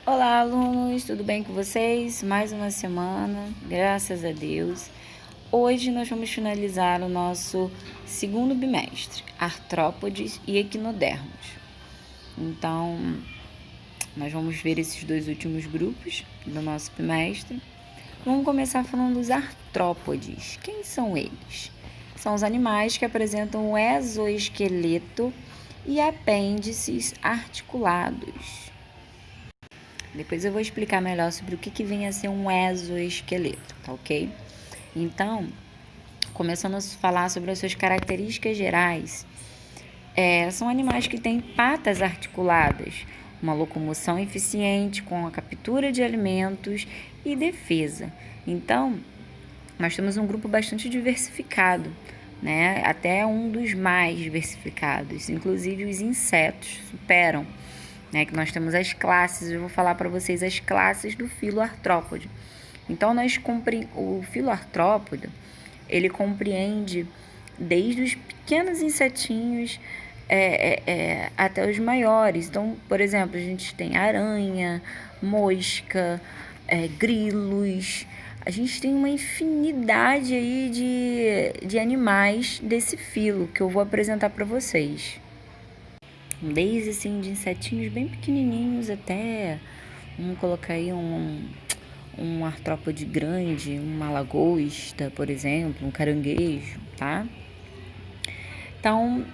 Olá, alunos, tudo bem com vocês? Mais uma semana, graças a Deus. Hoje nós vamos finalizar o nosso segundo bimestre, artrópodes e equinodermos. Então, nós vamos ver esses dois últimos grupos do nosso bimestre. Vamos começar falando dos artrópodes. Quem são eles? São os animais que apresentam o exoesqueleto e apêndices articulados. Depois eu vou explicar melhor sobre o que vem a ser um exoesqueleto, tá ok? Então, começando a falar sobre as suas características gerais, são animais que têm patas articuladas, uma locomoção eficiente com a captura de alimentos e defesa. Então, nós temos um grupo bastante diversificado, né? Até um dos mais diversificados, inclusive os insetos superam, né, que nós temos as classes. Eu vou falar para vocês as classes do filo artrópode. Então, o filo artrópode, ele compreende desde os pequenos insetinhos até os maiores. Então, por exemplo, a gente tem aranha, mosca, grilos. A gente tem uma infinidade aí de animais desse filo que eu vou apresentar para vocês. Desde assim, de insetinhos bem pequenininhos até, vamos colocar aí um artrópode grande, uma lagosta, por exemplo, um caranguejo, tá? Então,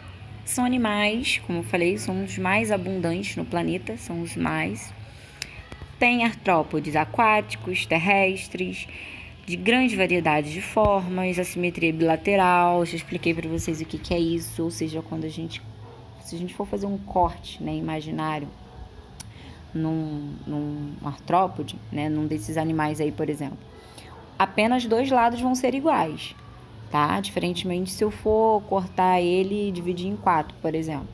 são animais, como eu falei, são os mais abundantes no planeta, são os mais. Tem artrópodes aquáticos, terrestres, de grande variedade de formas, assimetria bilateral. Já expliquei para vocês o que é isso, ou seja, se a gente for fazer um corte, né, imaginário num artrópode, né, num desses animais aí, por exemplo, apenas dois lados vão ser iguais, tá? Diferentemente se eu for cortar ele e dividir em quatro, por exemplo.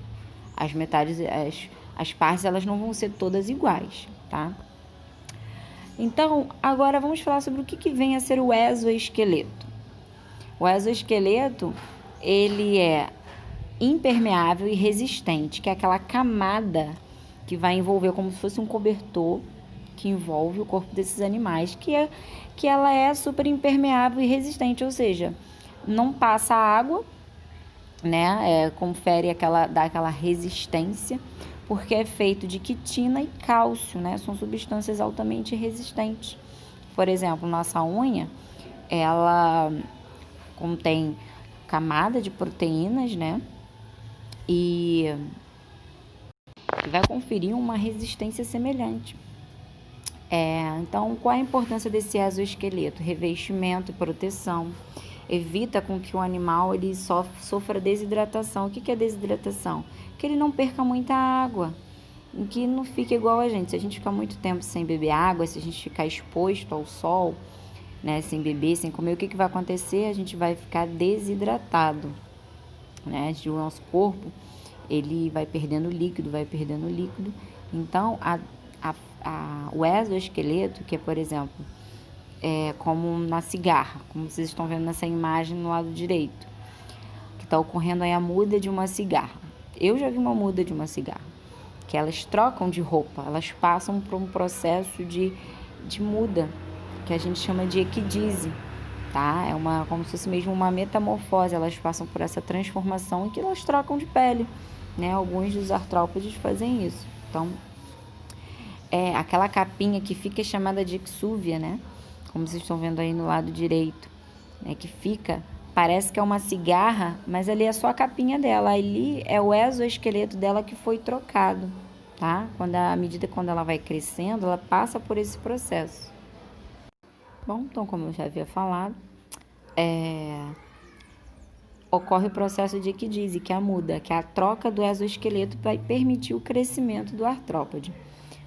As metades, as partes, elas não vão ser todas iguais, tá? Então, agora vamos falar sobre o que vem a ser o exoesqueleto. O exoesqueleto, ele é impermeável e resistente, que é aquela camada que vai envolver como se fosse um cobertor que envolve o corpo desses animais, que ela é super impermeável e resistente, ou seja, não passa água, né? Dá aquela resistência, porque é feito de quitina e cálcio, né? São substâncias altamente resistentes. Por exemplo, nossa unha, ela contém camada de proteínas, né? E vai conferir uma resistência semelhante. Então, qual a importância desse exoesqueleto? Revestimento e proteção. Evita com que o animal ele sofra desidratação. O que é desidratação? Que ele não perca muita água, que não fique igual a gente. Se a gente ficar muito tempo sem beber água, se a gente ficar exposto ao sol, né, sem beber, sem comer, o que vai acontecer? A gente vai ficar desidratado, né? O nosso corpo ele vai perdendo líquido. Então, o exoesqueleto, que é, por exemplo, como na cigarra, como vocês estão vendo nessa imagem no lado direito, que está ocorrendo aí a muda de uma cigarra. Eu já vi uma muda de uma cigarra, que elas trocam de roupa, elas passam por um processo de muda, que a gente chama de equidise, tá? Como se fosse mesmo uma metamorfose, elas passam por essa transformação e que elas trocam de pele, né? Alguns dos artrópodes fazem isso. Então, aquela capinha que fica chamada de exúvia, né? Como vocês estão vendo aí no lado direito, né? Que parece que é uma cigarra, mas ali é só a capinha dela. Ali é o exoesqueleto dela que foi trocado, tá? À medida quando ela vai crescendo, ela passa por esse processo. Bom, então, como eu já havia falado, ocorre o processo de equidise, que é a muda, que é a troca do exoesqueleto vai permitir o crescimento do artrópode.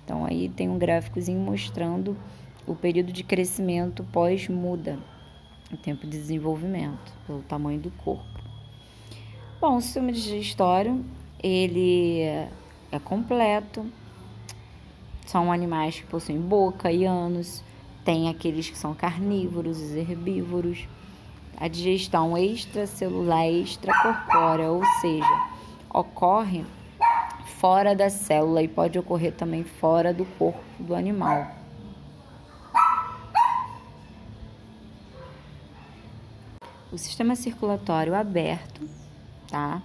Então, aí tem um gráficozinho mostrando o período de crescimento pós-muda, o tempo de desenvolvimento, pelo tamanho do corpo. Bom, o sistema digestório, ele é completo. São animais que possuem boca e ânus. Tem aqueles que são carnívoros, os herbívoros. A digestão extracelular extracorpórea, ou seja, ocorre fora da célula e pode ocorrer também fora do corpo do animal. O sistema circulatório aberto, tá?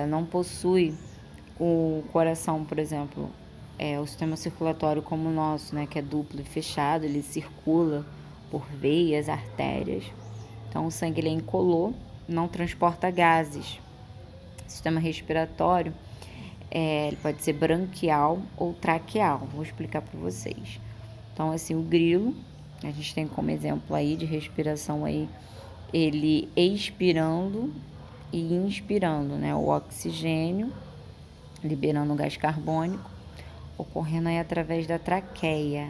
Não possui o coração, por exemplo, o sistema circulatório como o nosso, né, que é duplo e fechado, ele circula por veias, artérias. Então, o sangue ele é incolor, não transporta gases. O sistema respiratório, ele pode ser branquial ou traqueal. Vou explicar para vocês. Então, assim, o grilo, a gente tem como exemplo aí de respiração aí, ele expirando e inspirando, né, o oxigênio, liberando o gás carbônico, ocorrendo aí através da traqueia.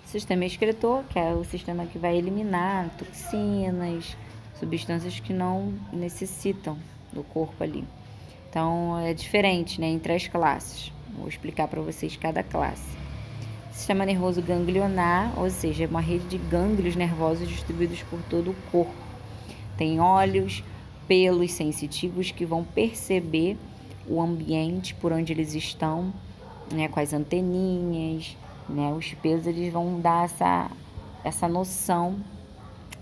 Sistema excretor, que é o sistema que vai eliminar toxinas, substâncias que não necessitam do corpo ali. Então, é diferente, né, entre as classes. Vou explicar para vocês cada classe. Sistema nervoso ganglionar, ou seja, é uma rede de gânglios nervosos distribuídos por todo o corpo. Tem olhos, pelos sensitivos que vão perceber o ambiente por onde eles estão, né, com as anteninhas, né, os pelos eles vão dar essa noção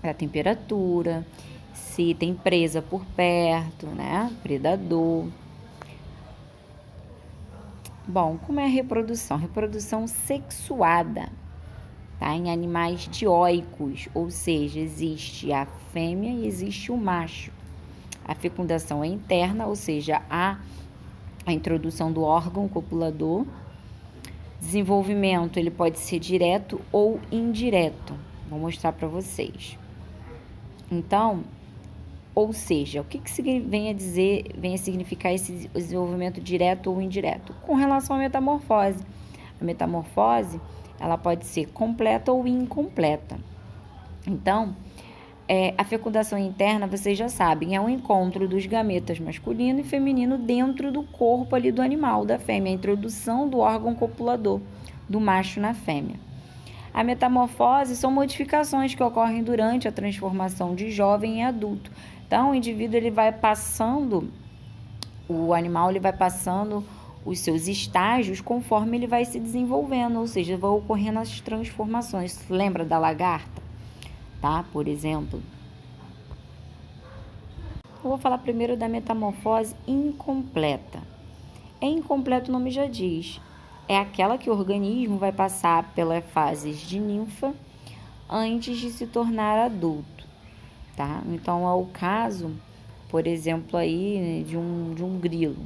da temperatura, se tem presa por perto, né, predador. Bom, como é a reprodução? Reprodução sexuada, tá? Em animais dioicos, ou seja, existe a fêmea e existe o macho. A fecundação é interna, ou seja, a introdução do órgão copulador. Desenvolvimento, ele pode ser direto ou indireto. Vou mostrar para vocês. Então, ou seja, o que vem a significar esse desenvolvimento direto ou indireto? Com relação à metamorfose. A metamorfose, ela pode ser completa ou incompleta. Então, a fecundação interna, vocês já sabem, é um encontro dos gametas masculino e feminino dentro do corpo ali do animal, da fêmea, a introdução do órgão copulador do macho na fêmea. A metamorfose são modificações que ocorrem durante a transformação de jovem em adulto. Então, o indivíduo ele vai passando, o animal ele vai passando os seus estágios conforme ele vai se desenvolvendo, ou seja, vão ocorrendo as transformações. Lembra da lagarta? Tá? Por exemplo, eu vou falar primeiro da metamorfose incompleta. É incompleto, o nome já diz. É aquela que o organismo vai passar pelas fases de ninfa antes de se tornar adulto, tá? Então, é o caso, por exemplo, aí de um grilo,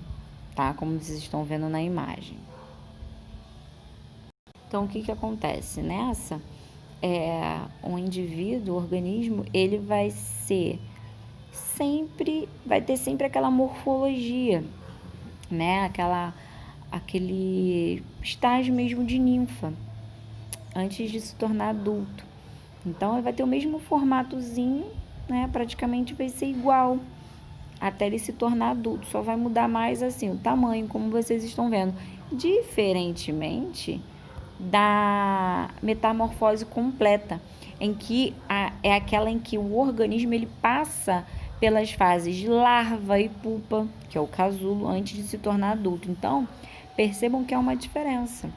tá? Como vocês estão vendo na imagem. Então, o que acontece? Nessa, um indivíduo, o organismo, ele vai ter sempre aquela morfologia, né? Aquele estágio mesmo de ninfa, antes de se tornar adulto. Então, ele vai ter o mesmo formatozinho, né? Praticamente vai ser igual até ele se tornar adulto. Só vai mudar mais assim o tamanho, como vocês estão vendo. Diferentemente da metamorfose completa, em que é aquela em que o organismo ele passa pelas fases de larva e pupa, que é o casulo, antes de se tornar adulto. Então, percebam que há uma diferença.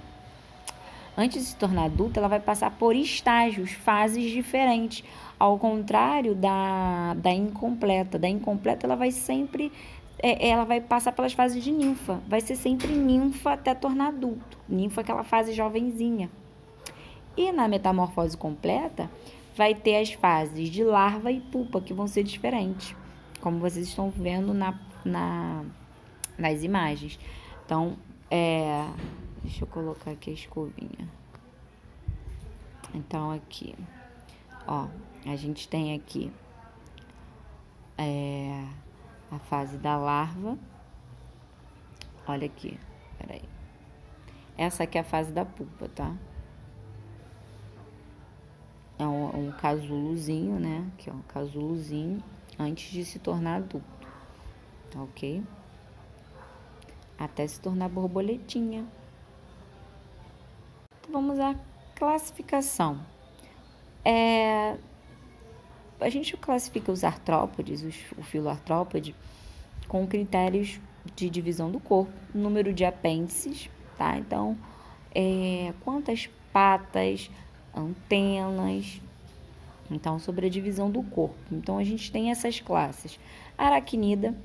Antes de se tornar adulta, ela vai passar por estágios, fases diferentes, ao contrário da incompleta. Da incompleta, ela vai sempre, ela vai passar pelas fases de ninfa. Vai ser sempre ninfa até tornar adulto. Ninfa é aquela fase jovenzinha. E na metamorfose completa, vai ter as fases de larva e pupa, que vão ser diferentes, como vocês estão vendo nas imagens. Então, deixa eu colocar aqui a escovinha. Então, aqui, ó, a gente tem aqui a fase da larva. Olha aqui, peraí. Essa aqui é a fase da pupa, tá? É um casulozinho, né? Aqui, ó, um casulozinho antes de se tornar adulto, tá ok? Até se tornar borboletinha. Então, vamos à classificação. A gente classifica os artrópodes, o filo artrópode, com critérios de divisão do corpo, número de apêndices, tá? Então, quantas patas, antenas. Então, sobre a divisão do corpo. Então, a gente tem essas classes: aracnida,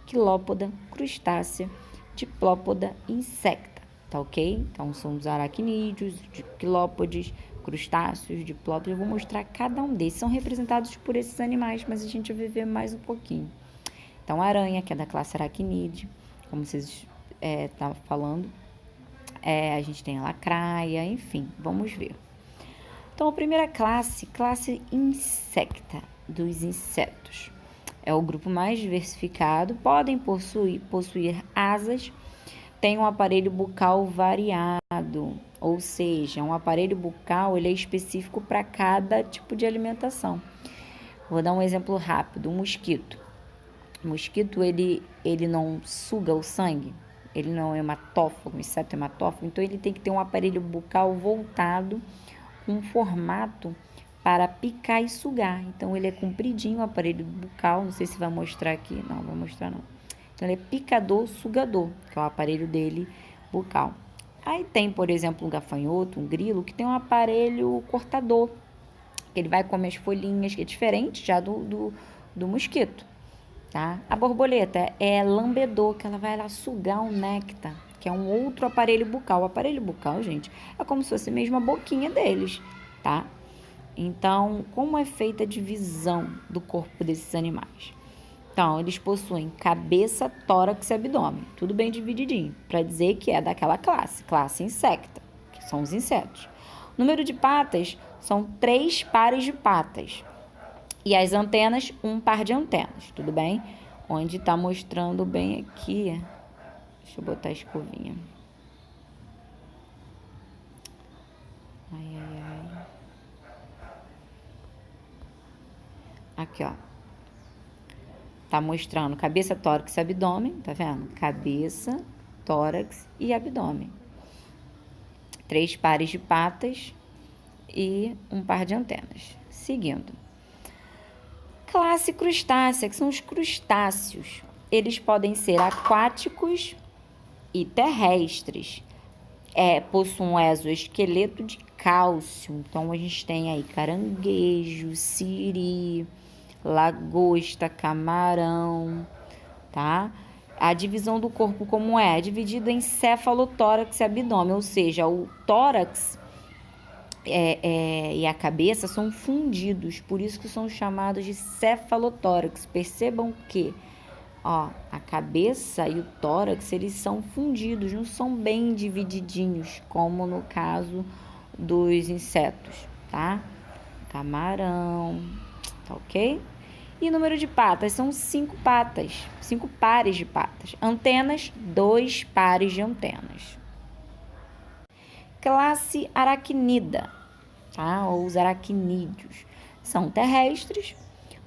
quilópoda, crustácea, diplópoda, insecta, tá ok? Então, são os aracnídeos, quilópodes, crustáceos, diplópodes. Eu vou mostrar cada um desses. São representados por esses animais, mas a gente vai ver mais um pouquinho. Então, a aranha, que é da classe aracnídea, como vocês estavam falando. A gente tem a lacraia, enfim, vamos ver. Então, a primeira classe insecta, dos insetos. É o grupo mais diversificado, podem possuir asas, tem um aparelho bucal variado, ou seja, um aparelho bucal ele é específico para cada tipo de alimentação. Vou dar um exemplo rápido: o mosquito. O mosquito, ele não suga o sangue, ele não é hematófago, o inseto hematófago, então ele tem que ter um aparelho bucal voltado com um formato para picar e sugar. Então, ele é compridinho, o aparelho bucal, não sei se vai mostrar aqui, não, vai mostrar não. Então, ele é picador, sugador, que é o aparelho dele bucal. Aí tem, por exemplo, um gafanhoto, um grilo, que tem um aparelho cortador, que ele vai comer as folhinhas, que é diferente já do mosquito, tá? A borboleta é lambedor, que ela vai lá sugar um néctar, que é um outro aparelho bucal. O aparelho bucal, gente, é como se fosse mesmo a boquinha deles, tá? Então, como é feita a divisão do corpo desses animais? Então, eles possuem cabeça, tórax e abdômen, tudo bem divididinho, para dizer que é daquela classe insecta, que são os insetos. O número de patas são 3 pares de patas. E as antenas, um par de antenas, tudo bem? Onde está mostrando bem aqui. Deixa eu botar a escovinha. Ai. Aqui, ó. Tá mostrando cabeça, tórax e abdômen, tá vendo? Cabeça, tórax e abdômen. 3 pares de patas e um par de antenas. Seguindo. Classe crustácea, que são os crustáceos. Eles podem ser aquáticos e terrestres. Possuem um exoesqueleto de cálcio. Então, a gente tem aí caranguejo, siri, lagosta, camarão, tá? A divisão do corpo como é? Dividido em céfalo-tórax e abdômen, ou seja, o tórax e a cabeça são fundidos, por isso que são chamados de cefalotórax. Percebam que a cabeça e o tórax, eles são fundidos, não são bem divididinhos, como no caso dos insetos, tá? Camarão, tá ok? E número de patas são 5 patas, 5 pares de patas. Antenas, 2 pares de antenas. Classe aracnida, tá? Ou os aracnídeos. São terrestres,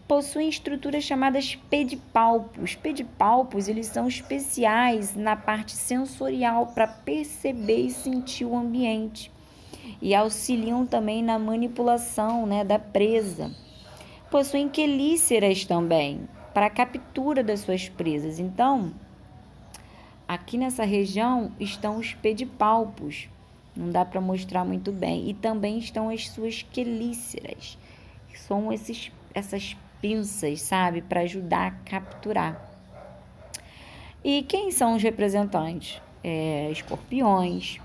possuem estruturas chamadas pedipalpos. Pedipalpos, eles são especiais na parte sensorial para perceber e sentir o ambiente. E auxiliam também na manipulação, né, da presa. Possuem quelíceras também, para a captura das suas presas. Então, aqui nessa região estão os pedipalpos. Não dá para mostrar muito bem. E também estão as suas quelíceras, que são essas pinças, sabe, para ajudar a capturar. E quem são os representantes? Escorpiões,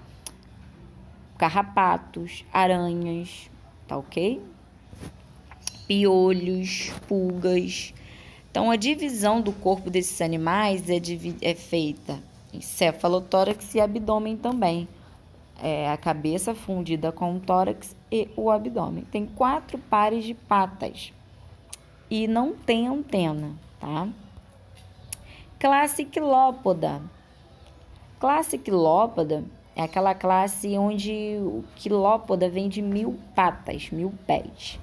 carrapatos, aranhas, tá ok? Piolhos, pulgas. Então, a divisão do corpo desses animais é feita em cefalotórax e abdômen também. A cabeça fundida com o tórax e o abdômen. Tem 4 pares de patas e não tem antena, tá? Classe quilópoda. Classe quilópoda é aquela classe onde o quilópoda vem de 1000 patas, 1000 pés.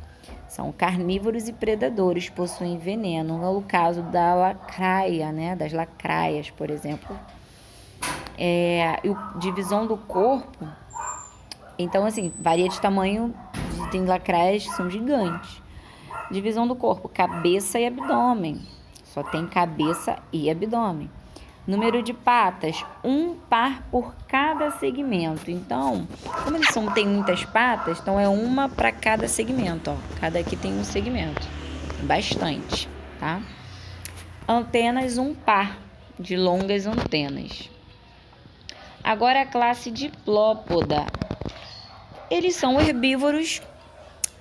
São carnívoros e predadores, possuem veneno. No caso da lacraia, né? Das lacraias, por exemplo. Divisão do corpo, então, assim, varia de tamanho. Tem lacraias que são gigantes. Divisão do corpo, cabeça e abdômen. Só tem cabeça e abdômen. Número de patas, um par por cada segmento. Então, como eles têm muitas patas, então é uma para cada segmento, ó. Cada aqui tem um segmento. Bastante, tá? Antenas, um par de longas antenas. Agora a classe Diplópoda. Eles são herbívoros,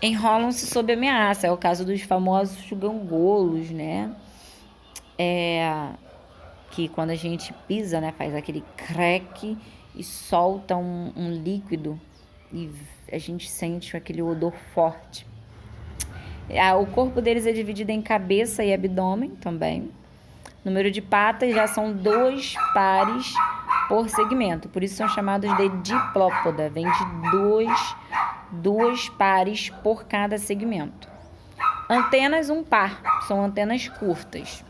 enrolam-se sob ameaça. É o caso dos famosos gangolos, né? Que quando a gente pisa, né, faz aquele crack e solta um líquido e a gente sente aquele odor forte. O corpo deles é dividido em cabeça e abdômen também. Número de patas já são 2 pares por segmento, por isso são chamados de diplópoda, vem de dois pares por cada segmento. Antenas, um par, são antenas curtas.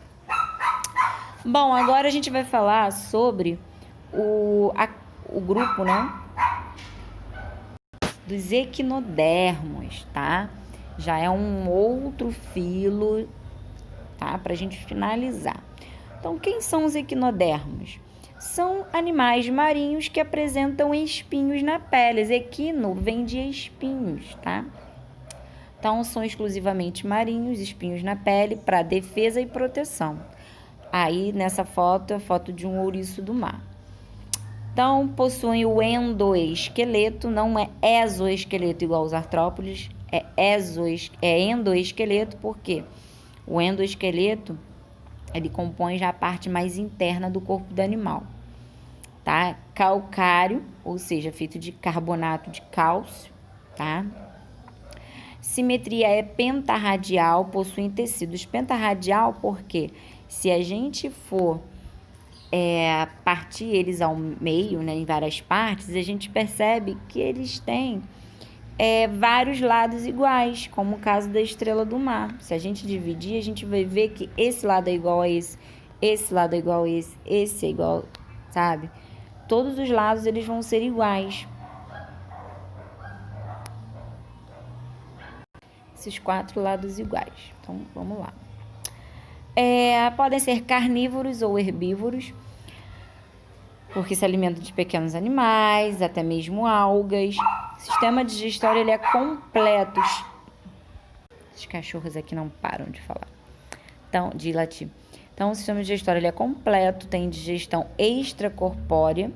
Bom, agora a gente vai falar sobre o grupo, né, dos equinodermos, tá? Já é um outro filo, tá? Pra gente finalizar. Então, quem são os equinodermos? São animais marinhos que apresentam espinhos na pele. Equino vem de espinhos, tá? Então, são exclusivamente marinhos, espinhos na pele, para defesa e proteção. Aí, nessa foto, é a foto de um ouriço do mar. Então, possuem o endoesqueleto, não é exoesqueleto igual aos artrópodes, é endoesqueleto, porque o endoesqueleto, ele compõe já a parte mais interna do corpo do animal, tá? Calcário, ou seja, feito de carbonato de cálcio, tá? Simetria é pentarradial, possuem tecidos pentarradial, porque se a gente for partir eles ao meio, né, em várias partes, a gente percebe que eles têm vários lados iguais, como o caso da estrela do mar. Se a gente dividir, a gente vai ver que esse lado é igual a esse lado é igual a esse é igual, sabe? Todos os lados eles vão ser iguais. Esses 4 lados iguais. Então, vamos lá. Podem ser carnívoros ou herbívoros, porque se alimentam de pequenos animais, até mesmo algas. O sistema digestório ele é completo. Esses cachorros aqui não param de falar. Então, de latir. Então, o sistema digestório ele é completo, tem digestão extracorpórea,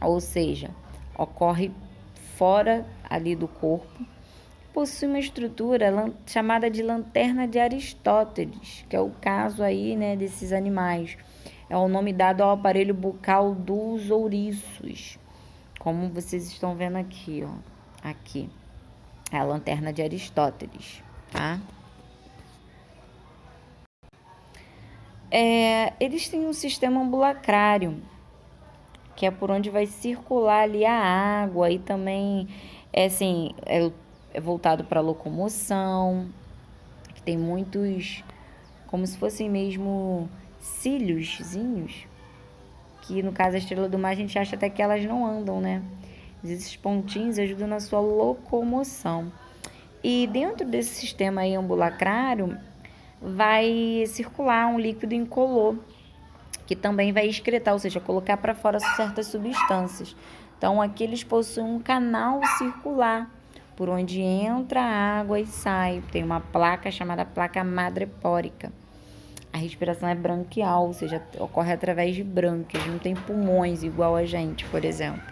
ou seja, ocorre fora ali do corpo. Possui uma estrutura chamada de lanterna de Aristóteles, que é o caso aí, né, desses animais. É o nome dado ao aparelho bucal dos ouriços, como vocês estão vendo aqui, ó. Aqui é a lanterna de Aristóteles, tá? Eles têm um sistema ambulacrário, que é por onde vai circular ali a água, e também é voltado para locomoção, que tem muitos, como se fossem mesmo cíliozinhos, que no caso da estrela do mar a gente acha até que elas não andam, né? Esses pontinhos ajudam na sua locomoção. E dentro desse sistema aí ambulacrário vai circular um líquido incolor, que também vai excretar, ou seja, colocar para fora certas substâncias. Então, aqui eles possuem um canal circular, por onde entra a água e sai. Tem uma placa chamada placa madrepórica. A respiração é branquial, ou seja, ocorre através de brânquias, não tem pulmões igual a gente, por exemplo.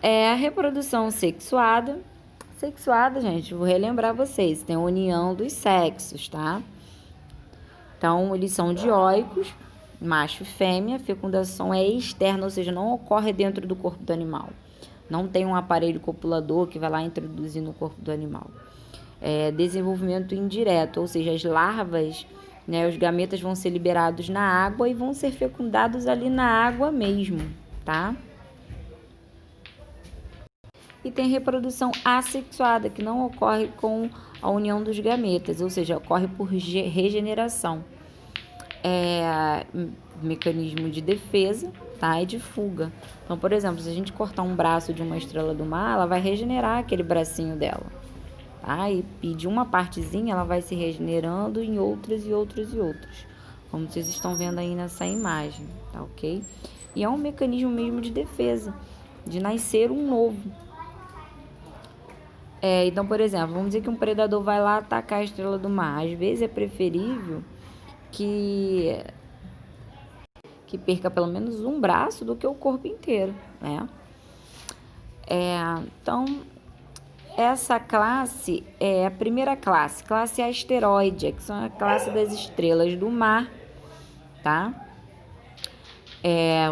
A reprodução sexuada. Sexuada, gente, vou relembrar vocês, tem a união dos sexos, tá? Então, eles são dioicos, macho e fêmea, a fecundação é externa, ou seja, não ocorre dentro do corpo do animal. Não tem um aparelho copulador que vai lá introduzir no corpo do animal. Desenvolvimento indireto, ou seja, as larvas, né, os gametas vão ser liberados na água e vão ser fecundados ali na água mesmo, tá? E tem reprodução assexuada, que não ocorre com a união dos gametas, ou seja, ocorre por regeneração. Mecanismo de defesa, tá? E de fuga. Então, por exemplo, se a gente cortar um braço de uma estrela do mar, ela vai regenerar aquele bracinho dela, tá? E de uma partezinha ela vai se regenerando em outras e outras e outras. como vocês estão vendo aí nessa imagem, tá ok? E é um mecanismo mesmo de defesa, de nascer um novo. Então, por exemplo, vamos dizer que um predador vai lá atacar a estrela do mar. Às vezes é preferível que perca pelo menos um braço do que o corpo inteiro, né? Então, essa classe é a primeira classe asteroide, que são a classe das estrelas do mar, tá?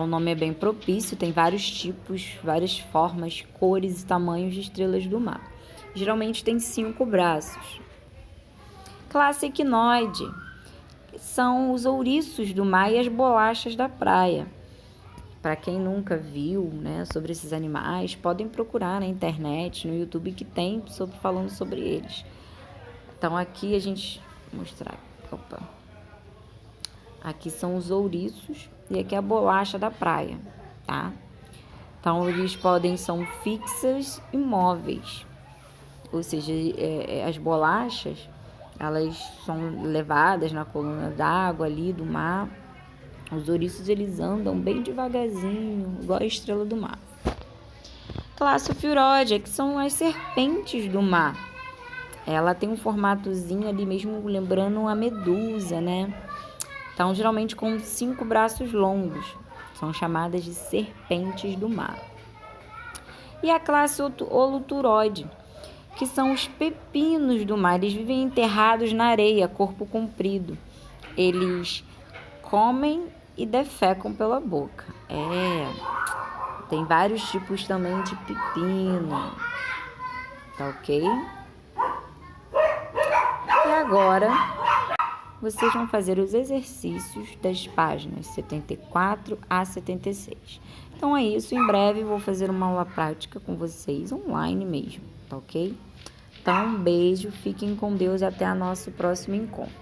O nome é bem propício, tem vários tipos, várias formas, cores e tamanhos de estrelas do mar. Geralmente tem 5 braços. Classe equinoide, são os ouriços do mar e as bolachas da praia. Para quem nunca viu, né, sobre esses animais, podem procurar na internet, no YouTube, que tem falando sobre eles. Então aqui a gente mostrar. Aqui são os ouriços e aqui é a bolacha da praia, tá? Então eles são fixas e móveis. Ou seja, as bolachas, elas são levadas na coluna d'água ali do mar. Os ouriços, eles andam bem devagarzinho, igual a estrela do mar. Classe Ophiuroides, que são as serpentes do mar. Ela tem um formatozinho ali mesmo, lembrando uma medusa, né? Então, geralmente com 5 braços longos. São chamadas de serpentes do mar. E a classe Holoturoide, que são os pepinos do mar. Eles vivem enterrados na areia, corpo comprido. Eles comem e defecam pela boca. Tem vários tipos também de pepino. Tá ok? E agora, vocês vão fazer os exercícios das páginas 74 a 76. Então é isso, em breve vou fazer uma aula prática com vocês, online mesmo, tá ok? Então, um beijo, fiquem com Deus, até o nosso próximo encontro.